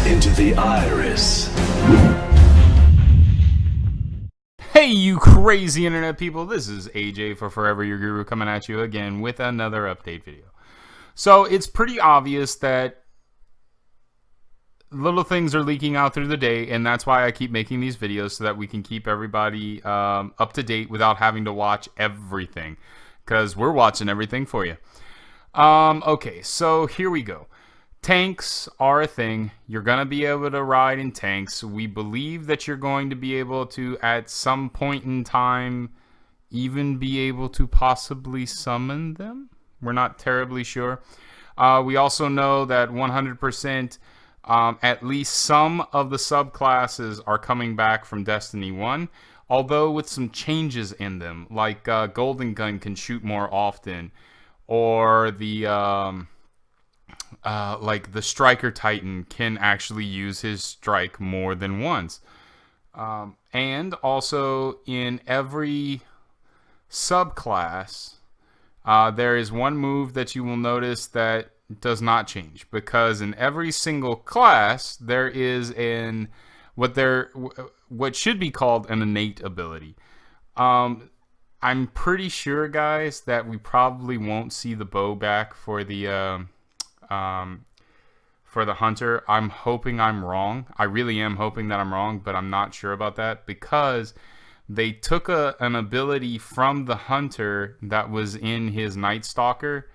into the iris. Hey, you crazy internet people, this is AJ for Forever Your Guru coming at you again with another update video. So it's pretty obvious that little things are leaking out through the day, and that's why I keep making these videos so that we can keep everybody up to date without having to watch everything, because we're watching everything for you. Okay, so here we go. Tanks are a thing. You're going to be able to ride in tanks. We believe that you're going to be able to, at some point in time, even be able to possibly summon them. We're not terribly sure. We also know that 100%, at least some of the subclasses are coming back from Destiny 1, although with some changes in them, like Golden Gun can shoot more often, or the like the Striker Titan can actually use his strike more than once. And also in every subclass, there is one move that you will notice that does not change, because in every single class there is what should be called an innate ability. I'm pretty sure, guys, that we probably won't see the bow back for the hunter. I'm hoping I'm wrong. I really am hoping that I'm wrong, but I'm not sure about that, because they took an ability from the hunter that was in his Night Stalker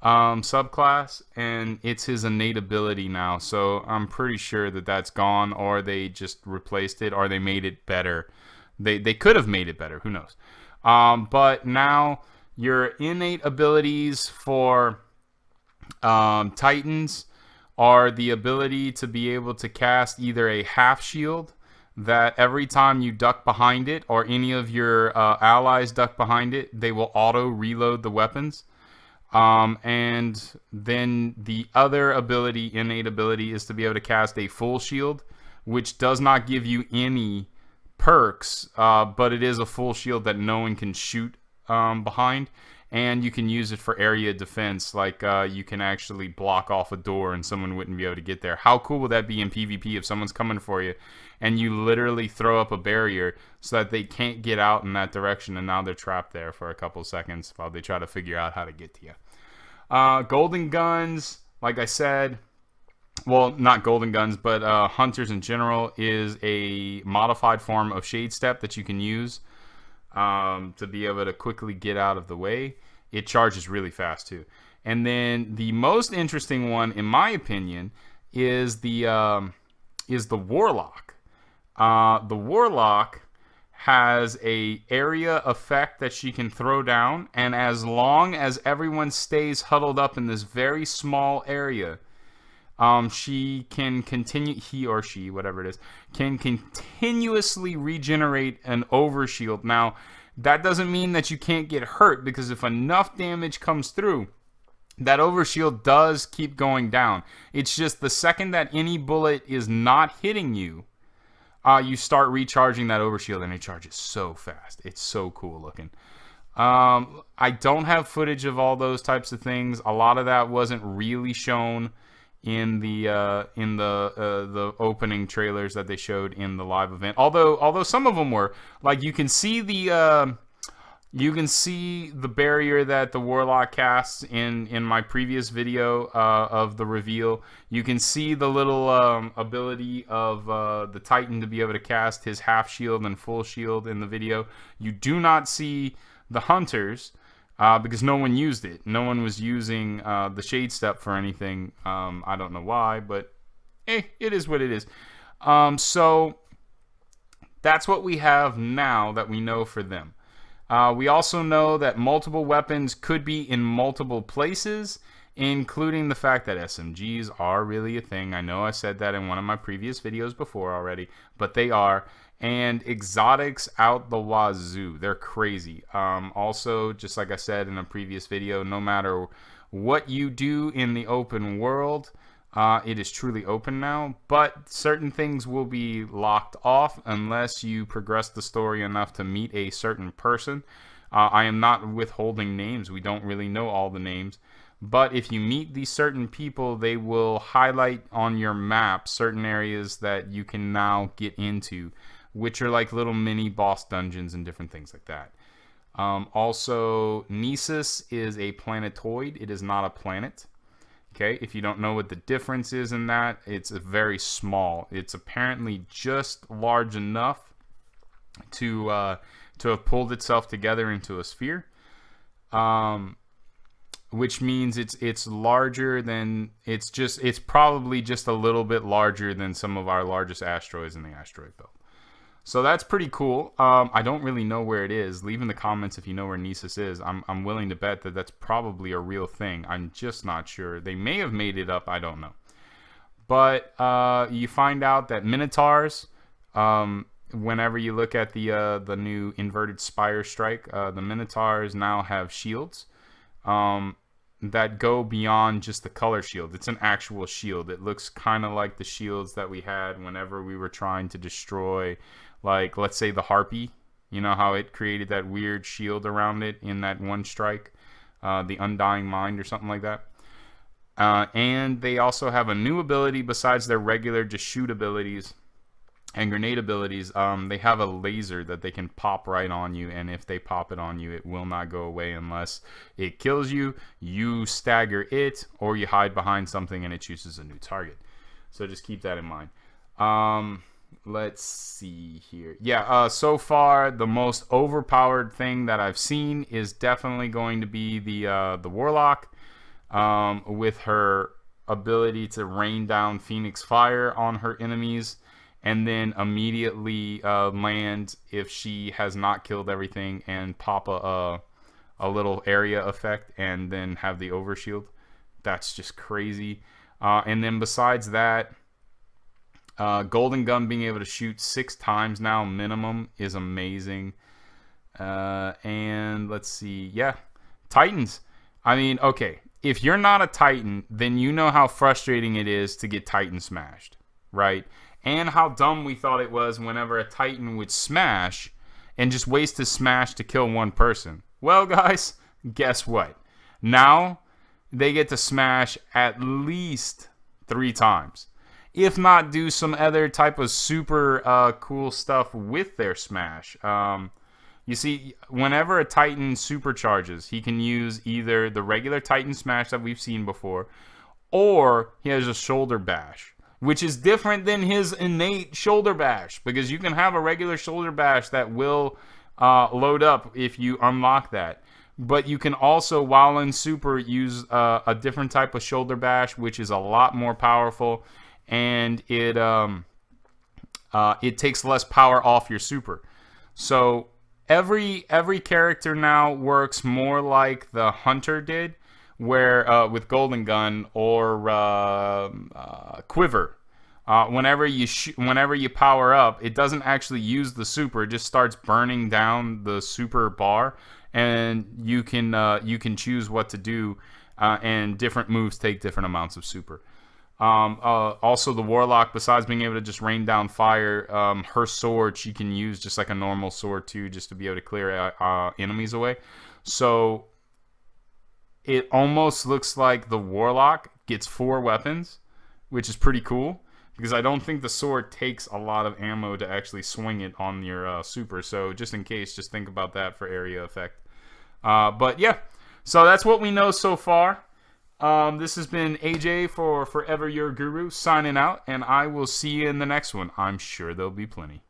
subclass, and it's his innate ability now. So I'm pretty sure that that's gone, or they just replaced it, or they made it better. They could have made it better. Who knows? But now your innate abilities for Titans are the ability to be able to cast either a half shield that every time you duck behind it, or any of your allies duck behind it, they will auto reload the weapons. And then the other ability, innate ability, is to be able to cast a full shield, which does not give you any perks, but it is a full shield that no one can shoot behind, and you can use it for area defense. Like you can actually block off a door and someone wouldn't be able to get there. How cool would that be in PvP if someone's coming for you and you literally throw up a barrier so that they can't get out in that direction, and now they're trapped there for a couple seconds while they try to figure out how to get to you. Golden Guns, like I said, well, not Golden Guns, but Hunters in general, is a modified form of Shade Step that you can use to be able to quickly get out of the way. It charges really fast too. And then the most interesting one, in my opinion, is the Warlock. The Warlock has a area effect that she can throw down, and as long as everyone stays huddled up in this very small area, she can continue, he or she, whatever it is, can continuously regenerate an overshield. Now, that doesn't mean that you can't get hurt, because if enough damage comes through, that overshield does keep going down. It's just the second that any bullet is not hitting you, you start recharging that overshield, and it charges so fast. It's so cool looking. I don't have footage of all those types of things. A lot of that wasn't really shown in the opening trailers that they showed in the live event. Although some of them were, like, you can see the barrier that the Warlock casts in my previous video of the reveal. You can see the little ability of the Titan to be able to cast his half shield and full shield in the video. You do not see the Hunters, because no one used it. No one was using the Shade Step for anything. I don't know why, but it is what it is. So that's what we have now that we know for them. We also know that multiple weapons could be in multiple places, including the fact that SMGs are really a thing. I know I said that in one of my previous videos before already, but they are. And exotics out the wazoo. They're crazy. Also, just like I said in a previous video, no matter what you do in the open world, it is truly open now, but certain things will be locked off unless you progress the story enough to meet a certain person. I am not withholding names. We don't really know all the names, But if you meet these certain people, they will highlight on your map certain areas that you can now get into, which are like little mini boss dungeons and different things like that. Also, Nisus is a planetoid. It is not a planet. Okay, if you don't know what the difference is in that, it's very small. It's apparently just large enough to have pulled itself together into a sphere. Which means it's larger than it's probably just a little bit larger than some of our largest asteroids in the asteroid belt. So that's pretty cool. I don't really know where it is. Leave in the comments if you know where Nisus is. I'm willing to bet that that's probably a real thing. I'm just not sure. They may have made it up. I don't know. But you find out that Minotaurs, whenever you look at the new inverted spire strike, the Minotaurs now have shields that go beyond just the color shield. It's an actual shield. It looks kind of like the shields that we had whenever we were trying to destroy, like, let's say the Harpy. You know how it created that weird shield around it in that one strike, the Undying Mind or something like that. And they also have a new ability besides their regular just shoot abilities and grenade abilities. They have a laser that they can pop right on you, and if they pop it on you, it will not go away unless it kills you. You stagger it, or you hide behind something and it chooses a new target. So just keep that in mind. Let's see here. Yeah, so far the most overpowered thing that I've seen is definitely going to be the Warlock, with her ability to rain down Phoenix Fire on her enemies, and then immediately land if she has not killed everything, and pop a little area effect, and then have the overshield. That's just crazy. And then besides that, Golden Gun being able to shoot 6 times now minimum is amazing. And let's see. Yeah, Titans. I mean, okay, if you're not a Titan, then you know how frustrating it is to get Titan smashed, right? And how dumb we thought it was whenever a Titan would smash and just waste his smash to kill one person. Well, guys, guess what? Now they get to smash at least 3 times. If not, do some other type of super cool stuff with their smash. You see, whenever a Titan supercharges, he can use either the regular Titan smash that we've seen before, or he has a shoulder bash, which is different than his innate shoulder bash, because you can have a regular shoulder bash that will load up if you unlock that. But you can also, while in super, use a different type of shoulder bash, which is a lot more powerful, and it takes less power off your super. So every character now works more like the Hunter did, where with Golden Gun or Quiver. Whenever you power up, it doesn't actually use the super. It just starts burning down the super bar, and you can choose what to do, and different moves take different amounts of super. Also, the Warlock, besides being able to just rain down fire, her sword she can use just like a normal sword too, just to be able to clear enemies away. So it almost looks like the Warlock gets 4 weapons, which is pretty cool, because I don't think the sword takes a lot of ammo to actually swing it on your super. So just in case, just think about that for area effect. But yeah, so that's what we know so far. This has been AJ for Forever Your Guru signing out, and I will see you in the next one. I'm sure there'll be plenty.